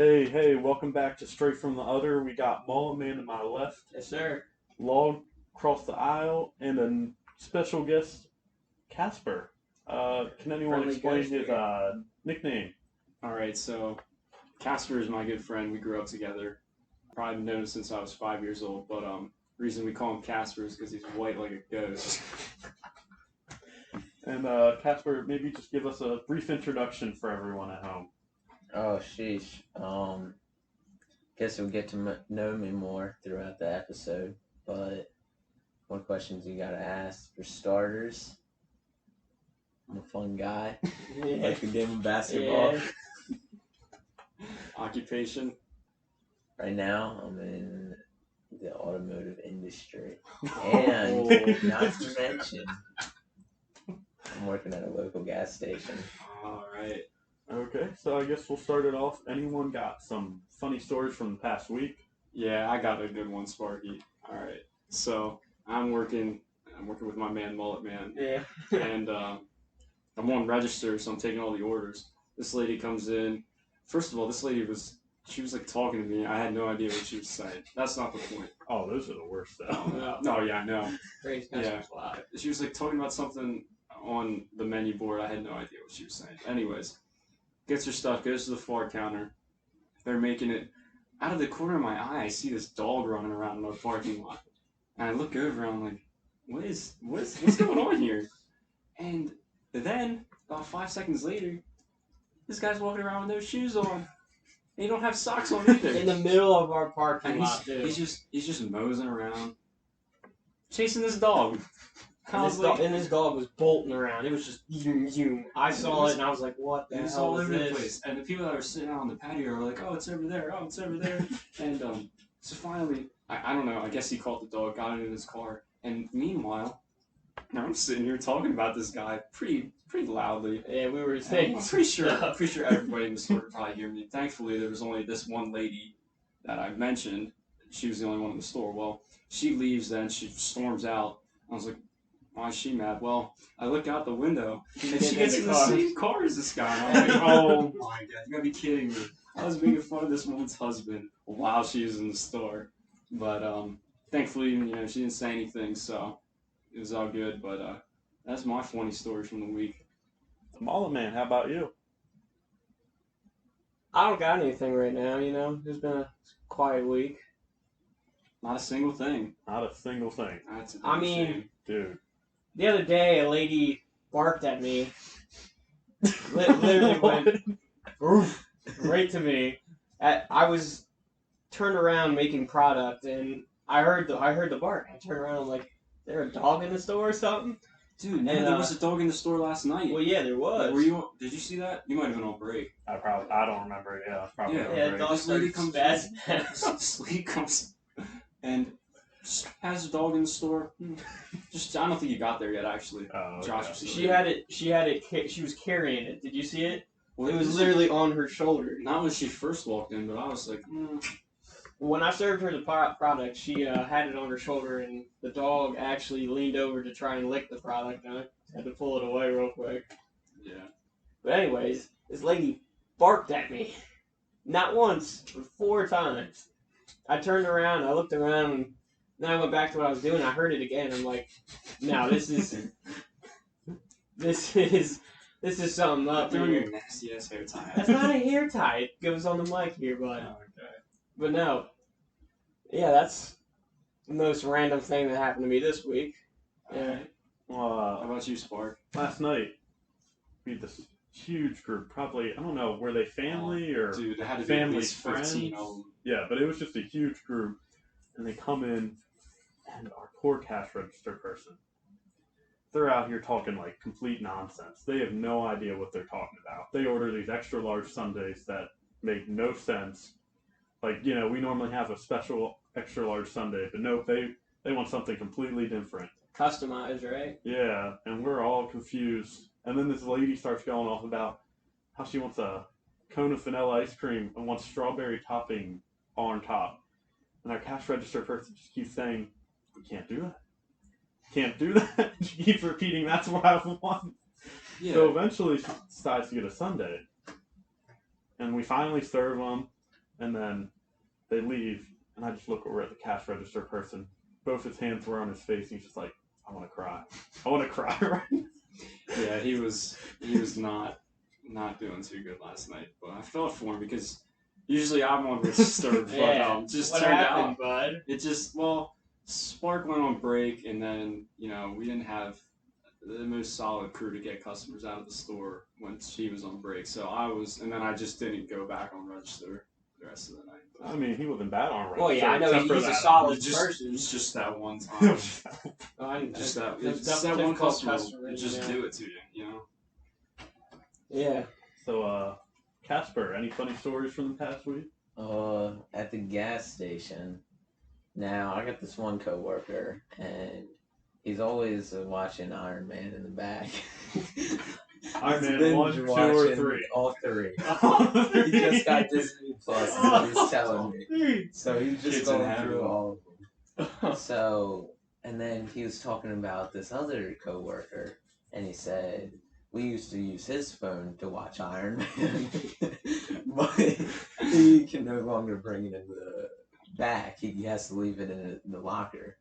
Hey, welcome back to Straight from the Udder. We got Mullet-Man to my left, Yes, sir. Log across the aisle, and a special guest, Casper. Can anyone Friendly explain ghost his here. nickname? All right, so Casper is my good friend. We grew up together. Probably known him since I was 5 years old. But the reason we call him Casper is because he's white like a ghost. And Casper, maybe just give us a brief introduction for everyone at home. Oh, sheesh. Guess you'll get to know me more throughout the episode. But what questions you gotta ask? For starters, I'm a fun guy. Like the game of basketball. Yeah. Occupation. Right now, I'm in the automotive industry. And not to mention, I'm working at a local gas station. All right. Okay, so I guess we'll start it off. Anyone got some funny stories from the past week? Yeah, I got a good one, Sparky. All right. So I'm working with my man Mullet-Man. Yeah. And I'm on register, so I'm taking all the orders. This lady comes in. First of all, this lady was like talking to me. I had no idea what she was saying. That's not the point. Oh, those are the worst, though. No, yeah, I know. Crazy Yeah. She was like talking about something on the menu board. I had no idea what she was saying. Anyways, gets her stuff, goes to the far counter. They're making it. Out of the corner of my eye, I see this dog running around in the parking lot. And I look over and I'm like, what's going on here? And then, about 5 seconds later, this guy's walking around with no shoes on. And he don't have socks on either. In the middle of our parking And lot, dude. he's just moseying around, chasing this dog. And this dog was bolting around. It was just zoom. I saw it and I was like, what the It was hell all is over the this? place. And the people that were sitting out on the patio were like, oh, it's over there. Oh, it's over there. And so finally, I don't know, I guess he caught the dog, got it in his car. And meanwhile, I'm sitting here talking about this guy pretty loudly. Yeah, we were saying. I'm pretty sure everybody in the store could probably hear me. Thankfully, there was only this one lady that I mentioned. She was the only one in the store. Well, she leaves then. She storms out. I was like, why is she mad? Well, I look out the window, and she gets in the same car as this guy. And I'm like, oh my god, you gotta be kidding me. I was making fun of this woman's husband while she was in the store. But thankfully, she didn't say anything, so it was all good. But that's my funny story from the week. Mullet-Man, how about you? I don't got anything right now, It's been a quiet week. Not a single thing. Not a single thing. That's a I damn mean- shame. Dude. The other day, a lady barked at me. Literally went "Roof," right to me. I was turned around making product, and I heard the bark. I turned around, I'm like, is there a dog in the store or something? Dude, And, there was a dog in the store last night. Well, yeah, there was. Did you see that? You might have been on break. I don't remember it. Yeah, probably. Yeah. on Yeah, break. dog This lady started comes spazzing. This lady comes and just has a dog in the store. Just I don't think you got there yet, actually. Oh, okay. Josh was She had it. She was carrying it. Did you see it? Well, It was literally on her shoulder. not when she first walked in, but I was like, When I served her the product, she had it on her shoulder, and the dog actually leaned over to try and lick the product, and I had to pull it away real quick. yeah. But anyways, this lady barked at me. Not once, but 4 times. I turned around, I looked around, and then I went back to what I was doing. I heard it again. I'm like, no, this is something up Doing here. your nasty ass hair tie. That's not a hair tie. It goes on the mic here, bud. Oh, okay. But no. Yeah, that's the most random thing that happened to me this week. Yeah. How about you, Spark? Last night, we had this huge group. Probably, I don't know, were they family or Dude, there had to be family at least 15 friends? of them. Yeah, but it was just a huge group. And they come in, and our poor cash register person, they're out here talking like complete nonsense. They have no idea what they're talking about. They order these extra large sundaes that make no sense. Like, we normally have a special extra large sundae, but nope, they want something completely different. Customized, right? Yeah, and we're all confused. And then this lady starts going off about how she wants a cone of vanilla ice cream and wants strawberry topping on top. And our cash register person just keeps saying, we can't do that. Can't do that. She keeps repeating, that's what I want. Yeah. So eventually she decides to get a sundae. And we finally serve them. And then they leave, and I just look over at the cash register person. Both his hands were on his face. He's just like, I want to cry. I want to cry right now. Yeah, he was not doing too good last night, but I felt for him because usually I'm one with disturbed, Yeah. but just What turned happened, out bud? it just Spark went on break, and then we didn't have the most solid crew to get customers out of the store when she was on break. So and then I just didn't go back on register the rest of the night. I mean, he wasn't bad on register. Well, yeah, I know except for he's a that. solid It's person. just that one time. Just It's that one customer that just do it to you, Yeah. So, Casper, any funny stories from the past week? At the gas station. Now I got this one coworker, and he's always watching Iron Man in the back. Iron He's Man binge 1, 2, or watching 3? All 3. He just got Disney Plus, and he was telling me. So he's just Kids in going heaven. through all of them. So, and then he was talking about this other coworker, and he said, we used to use his phone to watch Iron Man, but he can no longer bring it in the back. He has to leave it in the locker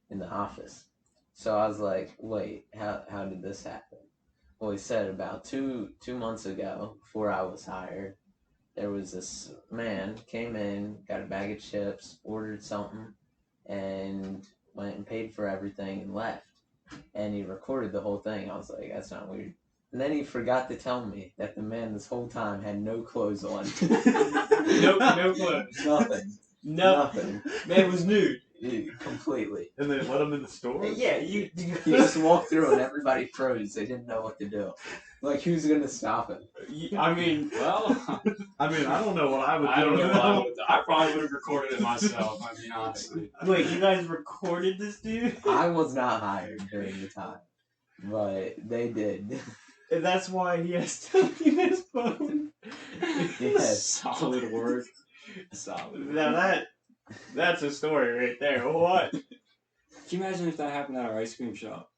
in the office. So I was like, wait, how did this happen? Well, he said about two months ago, before I was hired, there was this man came in, got a bag of chips, ordered something, and went and paid for everything and left. And he recorded the whole thing. I was like, that's not weird. And then he forgot to tell me that the man this whole time had no clothes on. No clothes. Nothing. Nothing. Man was nude. Completely. And they let him in the store? Yeah, you He just walked through and everybody froze. They didn't know what to do. Like, who's going to stop him? I mean, well, I mean, I don't know what I would do. I don't know what I would. I probably would have recorded it myself. I mean, honestly. wait, you guys recorded this dude? I was not hired during the time, but they did. And that's why he has to leave his phone. Yes. Solid work. Solid. Now that's a story right there. What? Can you imagine if that happened at our ice cream shop?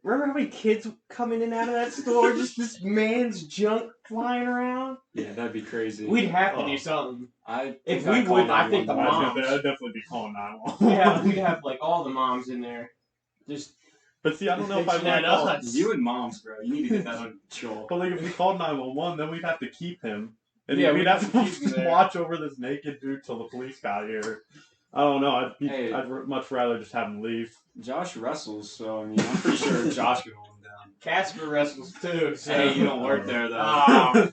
Remember how many kids come in and out of that store? Just this man's junk flying around? Yeah, that'd be crazy. We'd have to do something. I'd If we call wouldn't, I think the 911. moms. I'd definitely be calling 911. Yeah, we'd have like all the moms in there. Just But see, I don't know if I Fixing that would up. call. You and moms, bro. You need to get that under control. But like, if we called 911, then we'd have to keep him. And Yeah, we'd we'd have have to keep him to there. watch over this naked dude till the police got here. I don't know. Hey. I'd much rather just have him leave. Josh wrestles, so I mean, I'm pretty sure Josh could hold him down. Casper wrestles too. So. Hey, you don't work there though.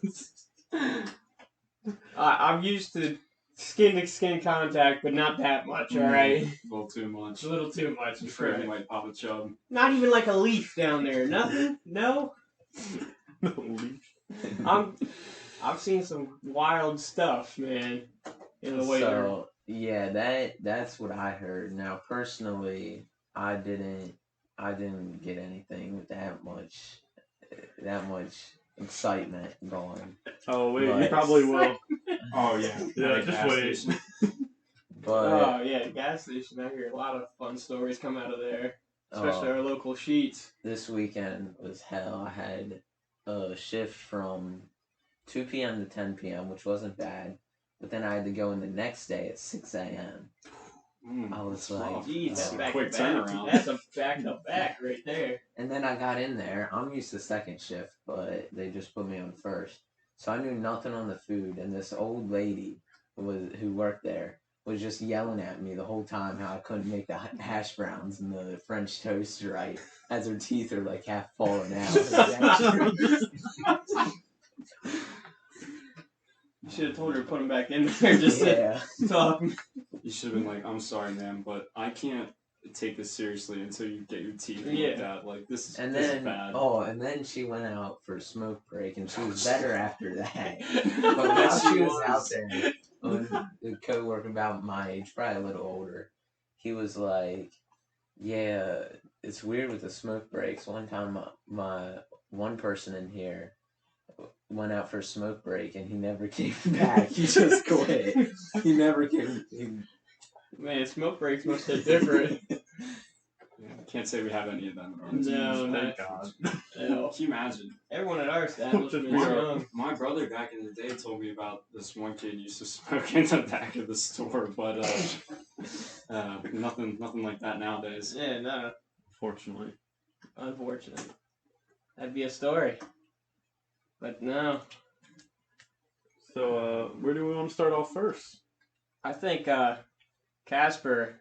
I'm used to skin-to-skin contact, but not that much, alright? A little too much. It's a little too much. I'm afraid he might pop a chub. Not even like a leaf down there. Nothing? No? Leave. I've seen some wild stuff, man. In the way So yeah, that's what I heard. Now personally, I didn't get anything with that much excitement going. Oh wait, you But- probably will. Oh yeah. Yeah, At a just gas wait. station. But Oh yeah, gas station. I hear a lot of fun stories come out of there, especially our local sheets. this weekend was hell. I had a shift from 2 p.m. to 10 p.m., which wasn't bad. But then I had to go in the next day at 6 a.m. I was that's like, rough. Jeez, That's that's a back quick to back. turnaround. That's a back to back right there. And then I got in there. I'm used to second shift, but they just put me on first. So I knew nothing on the food. And this old lady who worked there was just yelling at me the whole time how I couldn't make the hash browns and the French toast right, as her teeth are like half falling out. You should have told her to put them back in there just Yeah. to talk. You should have been like, I'm sorry, ma'am, but I can't take this seriously until you get your teeth Yeah. looked at. Like this is And this then is bad. and then she went out for a smoke break, and she was better after that. But But while yes, she was out there, the coworker about my age, probably a little older, he was like, "Yeah, it's weird with the smoke breaks. One time, my one person in here went out for a smoke break, and he never came back. He just quit. He never came. Man, smoke breaks must have different. Yeah, I can't say we have any of them in our teams. No, Thank not. God. No. Can you imagine? Everyone at our establishment is Just young. My brother back in the day told me about this one kid used to smoke in the back of the store, but nothing like that nowadays. Yeah, no. Fortunately. Unfortunate. That'd be a story. But no. So, where do we want to start off first? I think Casper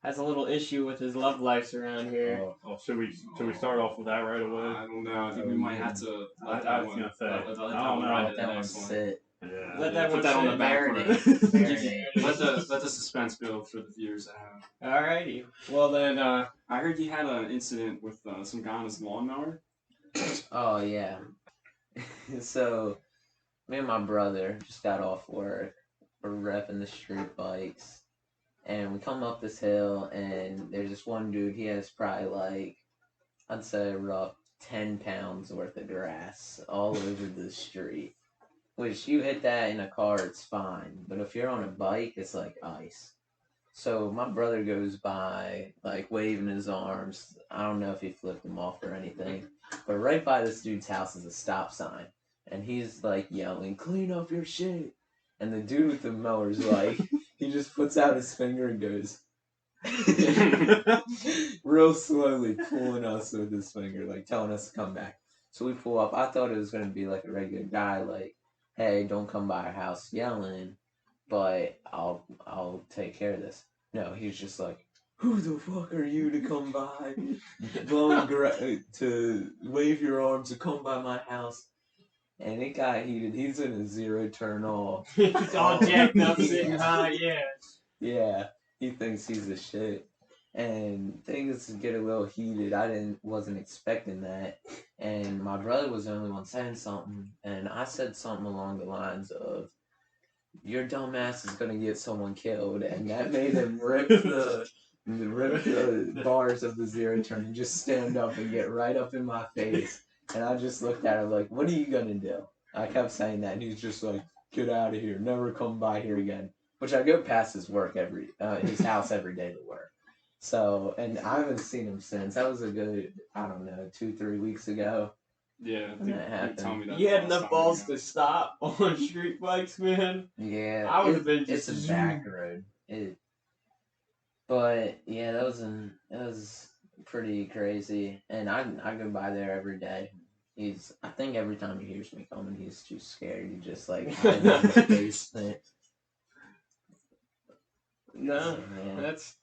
has a little issue with his love life around here. Oh, should we start off with that right away? I don't know. I think we might have to let I that was one. gonna say, Let that I don't one know. ride Let to the that one next one. sit. Yeah. Let that Put one that on sit. the back burner. Marinate. Let the suspense build for the viewers at home. Alrighty. Well then, I heard you had an incident with some guy on his lawnmower. Oh yeah. So, me and my brother just got off work. We're repping the street bikes, and we come up this hill, and there's this one dude. He has probably like, I'd say rough 10 pounds worth of grass all over the street. Which you hit that in a car, it's fine, but if you're on a bike, it's like ice. So my brother goes by, like waving his arms. I don't know if he flipped them off or anything, but right by this dude's house is a stop sign, and he's like yelling, "Clean up your shit!" And the dude with the mower's like, he just puts out his finger and goes, real slowly pulling us with his finger, like telling us to come back. So we pull up. I thought it was gonna be like a regular guy, like, "Hey, don't come by our house yelling, but I'll take care of this." No, he's just like, "Who the fuck are you to come by, to wave your arms to come by my house?" And it got heated. He's in a 0 turn off. he's all jacked up, sitting high. Yeah. Yeah, he thinks he's the shit. And things get a little heated. I wasn't expecting that. And my brother was the only one saying something. And I said something along the lines of, "Your dumbass is gonna get someone killed." And that made him rip the bars of the 0 turn and just stand up and get right up in my face. And I just looked at him like, "What are you gonna do?" I kept saying that, and he's just like, "Get out of here, never come by here again." Which I go past his his house every day to work. So, and I haven't seen him since. That was a good, I don't know, 2-3 weeks ago. Yeah, When that happened. tell me that. You had last enough time balls ago. to stop on street bikes, man. Yeah, I would have been it's just a back road. But yeah, that was pretty crazy. And I go by there every day. I think every time he hears me coming, he's too scared. He just like hides in his basement. No, Yeah. that's.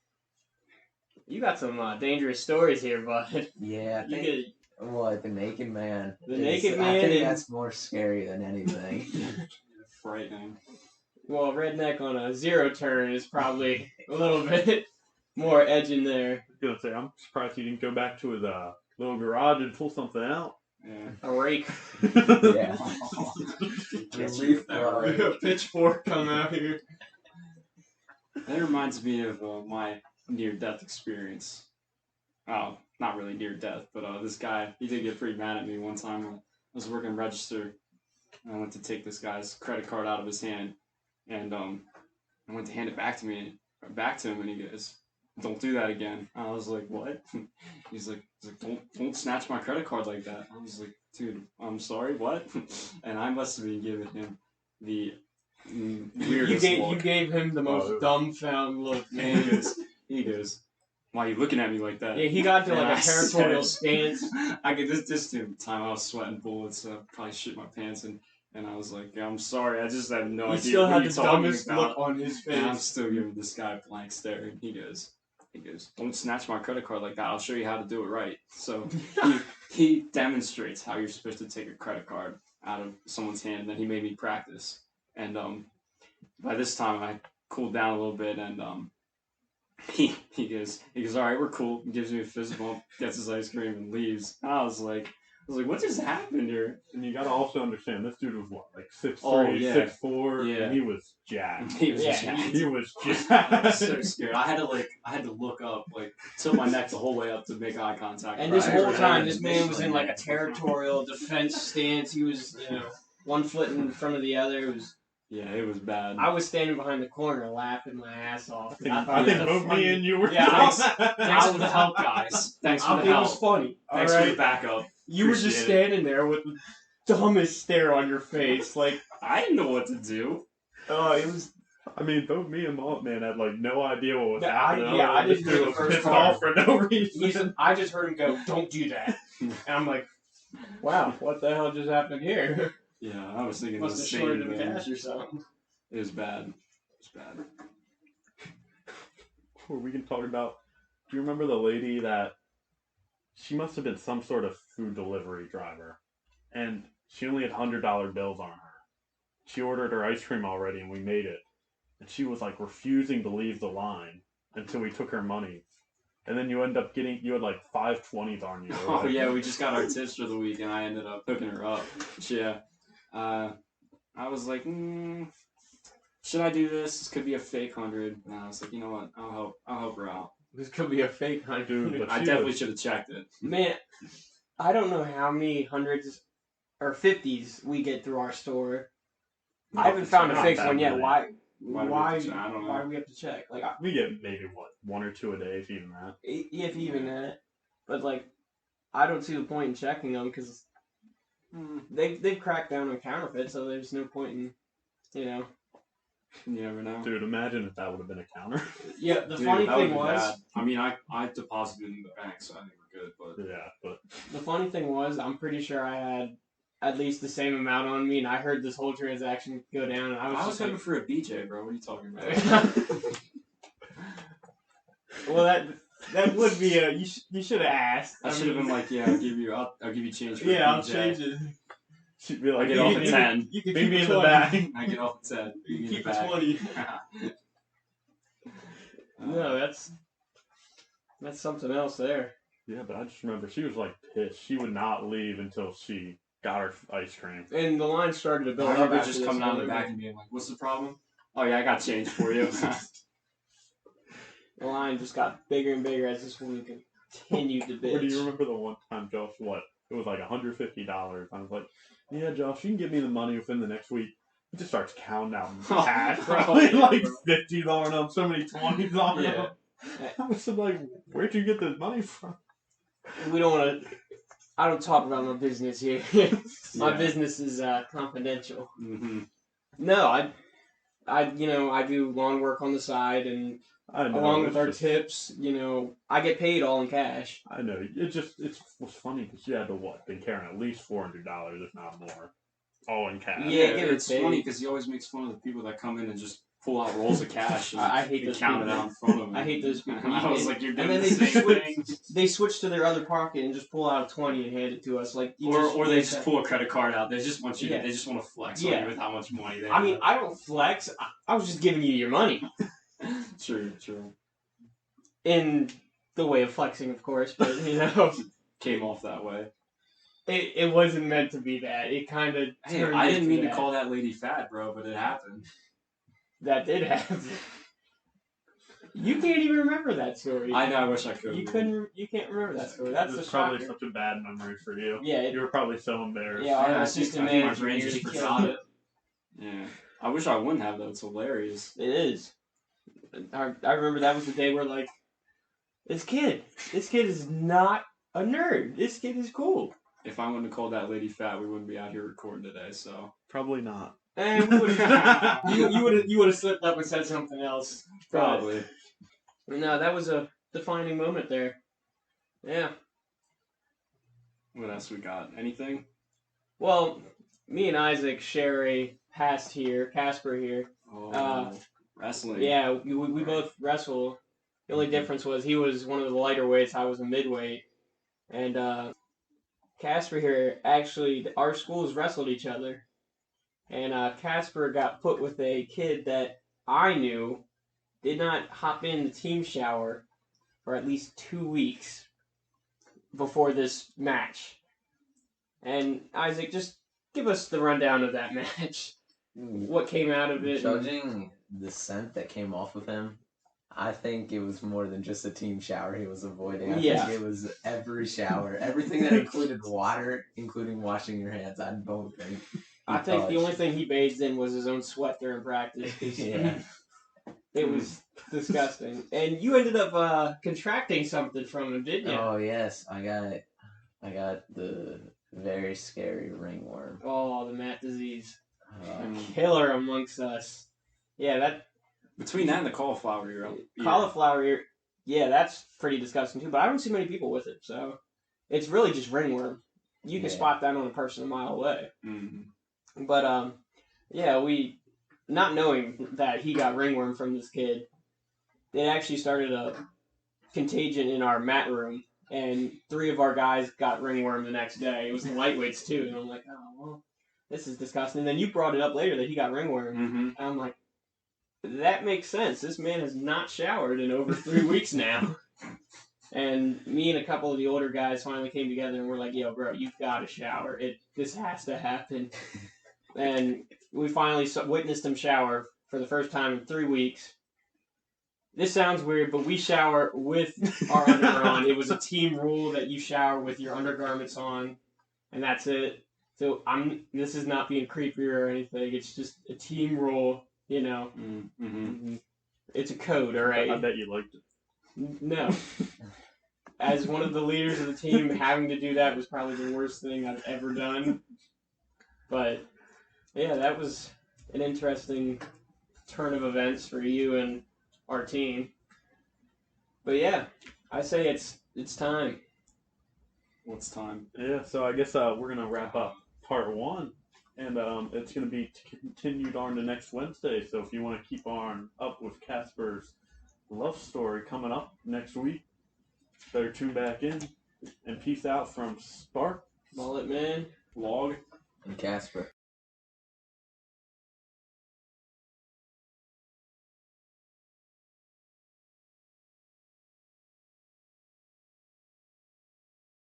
You got some dangerous stories here, bud. Yeah, I You think get what the Naked Man. The is- Naked I Man think and- that's more scary than anything. Frightening. well, redneck on a 0 turn is probably a little bit more edge in there. I was gonna say, I'm surprised he didn't go back to his little garage and pull something out. Yeah. A rake, Yeah. Catch you Leaf with that blower. rake. a pitchfork come out here. That reminds me of my near-death experience. Oh, not really near-death, but this guy, he did get pretty mad at me one time when I was working register. And I went to take this guy's credit card out of his hand, and I went to hand it back to him, and he goes, "Don't do that again." I was like, "What?" He's like, don't snatch my credit card like that. I was like, "Dude, I'm sorry, what?" And I must have been giving him the weirdest You look. gave him the most Oh. dumbfound look, And man. he goes, "Why are you looking at me like that?" Yeah, he got to And like I a territorial said- stance. I get this time I was sweating bullets, so I probably shit my pants, and I was like, "Yeah, I'm sorry, I just have no He idea still what had you're the talking dumbest about." look on his And I'm face. still giving this guy a blank stare, and he goes, "Don't snatch my credit card like that. I'll show you how to do it right." So he demonstrates how you're supposed to take a credit card out of someone's hand, and then he made me practice. And by this time I cooled down a little bit, and he goes, "All right, we're cool." He gives me a fist bump, gets his ice cream, and leaves. And I was like, "What just happened here?" And you gotta also understand, this dude was what, like 6'3", Oh, yeah. 6'4", Yeah. and he was jacked. He was Yeah, jacked. He was I was jacked. so scared. I had to look up, like, tilt my neck the whole way up to make eye contact. And this Right? whole Right. time, this man was in like a territorial defense stance. He was, one foot in front of the other. It was. Yeah, it was bad. I was standing behind the corner laughing my ass off. I think both me and you were. Yeah, Thanks for the help, guys. Thanks for I the think it was help. funny. Thanks All for the right. backup. You were just Appreciate it. standing there with the dumbest stare on your face. Like, I didn't know what to do. it was. I mean, both me and Mullet-Man had like no idea what was I happening. didn't This hear dude the was first pissed part. off for no reason. I just heard him go, "Don't do that," and I'm like, "Wow, what the hell just happened here?" Yeah, I was thinking Must the have same shorted him thing. cash or something. It was bad. It was bad. Or we can talk about. Do you remember the lady that? She must have been some sort of food delivery driver, and she only had $100 bills on her. She ordered her ice cream already, and we made it, and she was like refusing to leave the line until we took her money, and then you had like 520s on you. Oh yeah, we just got our tips for the week, and I ended up hooking her up. Yeah, I was like, should I do this? This could be a fake 100. And I was like, you know what? I'll help her out. This could be a fake $100. Dude, but I she definitely was- should have checked it. Man, I don't know how many hundreds or 50s we get through our store. I haven't found a Not fake that one yet. many. Why? Why do we Why? have to check? I don't know. Why do we have to check? Like, We get maybe one or two a day, if even that. if even that. But like, I don't see the point in checking them because they've cracked down on counterfeit, so there's no point in, You never know. Dude, imagine if that would have been a counter. Yeah, the Dude, funny that would've thing been was, bad. I mean, I deposited in the bank, so I think we're good. But Yeah, but the funny thing was, I'm pretty sure I had at least the same amount on me, and I heard this whole transaction go down, and I was I was just hoping like, for a BJ, bro. What are you talking about? well, that would be a you should have asked. I should have been like, yeah, I'll give you change for yeah, a I'll BJ. change it. she'd be I like, get "You off can at keep 10. You can Maybe keep in the the 20. bag. I get off at 10. You can Give me keep the the bag. 20. Uh, No, that's something else there. Yeah, but I just remember she was like pissed. She would not leave until she got her ice cream. And the line started to build I up. remember after just this coming out of one. the back and being like, "What's the problem?" Oh yeah, I got change for you. The line just got bigger and bigger as this woman continued to bitch. Or do you remember the one time, Josh? What? It was like $150. I was like, "Yeah, Josh, you can give me the money within the next week." He just starts counting out cash, probably Yeah, like bro. 50s on them, so many 20s on Yeah. them. I was like, "Where'd you get this money from?" We don't want to. I don't talk about my business here. My Yeah. business is confidential. Mm-hmm. No, I do lawn work on the side, and I know. along it's with our just- tips, I get paid all in cash. I know. It was funny because she had to been carrying at least $400, if not more, all in cash. Yeah, give or it's take. funny because he always makes fun of the people that come in and just pull out rolls of cash and I hate and those count it people. out in front of him. I hate those people. I was like, you're And doing then the they same switch- thing. They switch to their other pocket and just pull out a 20 and hand it to us. Like, Or they just pull a credit card out. They just want you. Yeah. They just want to flex on Yeah. you with how much money they I mean, have. I don't flex. I was just giving you your money True. in the way of flexing, of course. But Came off that way. it wasn't meant to be that. It kind of Hey, turned I didn't into mean to that. call that lady fat, bro, but it happened. That did happen. You can't even remember that story. I know. I wish I could. You couldn't. You can't remember that story. That's It the was probably shocker. such a bad memory for you. Yeah. You were probably so embarrassed. Yeah, our Yeah, assistant I think my manager brain nearly just killed forgot me. it. Yeah. I wish I wouldn't have though. It's hilarious. It is. I remember that was the day where like, this kid is not a nerd. This kid is cool. If I wouldn't have called that lady fat, we wouldn't be out here recording today. So Probably not. And you would have slipped up and said something else. probably. But no, that was a defining moment there. Yeah. What else we got? Anything? Well, me and Isaac share a past here, Casper here. Oh, wrestling. Yeah, we both wrestle. The only difference was he was one of the lighter weights, I was a midweight. And Casper here, actually, our schools wrestled each other. And Casper got put with a kid that I knew did not hop in the team shower for at least 2 weeks before this match. And Isaac, just give us the rundown of that match. What came out of it? Judging the scent that came off of him, I think it was more than just a team shower he was avoiding. I Yeah. think it was every shower. Everything that included water, including washing your hands, I don't think. I think the only thing he bathed in was his own sweat during practice. 'Cause Yeah. It was disgusting. And you ended up contracting something from him, didn't you? Oh yes, I I got the very scary ringworm. Oh, the mat disease. Uh, Killer amongst us. Yeah, that Between that and the cauliflower ear. cauliflower ear. Yeah, that's pretty disgusting too. But I don't see many people with it, so it's really just ringworm. You can Yeah. spot that on a person a mile away. Mm-hmm. But yeah, we not knowing that he got ringworm from this kid, it actually started a contagion in our mat room, and 3 of our guys got ringworm the next day. It was the lightweights too, and I'm like, oh well, this is disgusting. And then you brought it up later that he got ringworm, Mm-hmm. and I'm like, that makes sense. This man has not showered in over 3 weeks now. And me and a couple of the older guys finally came together and we're like, yo, bro, you've got to shower. This has to happen. And we finally witnessed him shower for the first time in 3 weeks. This sounds weird, but we shower with our underwear on. It was a team rule that you shower with your undergarments on, and that's it. So this is not being creepy or anything. It's just a team rule, you know. Mm-hmm. It's a code, all right? I bet you liked it. No. As one of the leaders of the team, having to do that was probably the worst thing I've ever done. But yeah, that was an interesting turn of events for you and our team. But yeah, I say it's time. What's time? Yeah, so I guess we're gonna wrap up part 1, and it's gonna be continued on to next Wednesday. So if you want to keep on up with Casper's love story coming up next week, better tune back in. And peace out from Spark, Mullet-Man. Log. and Casper.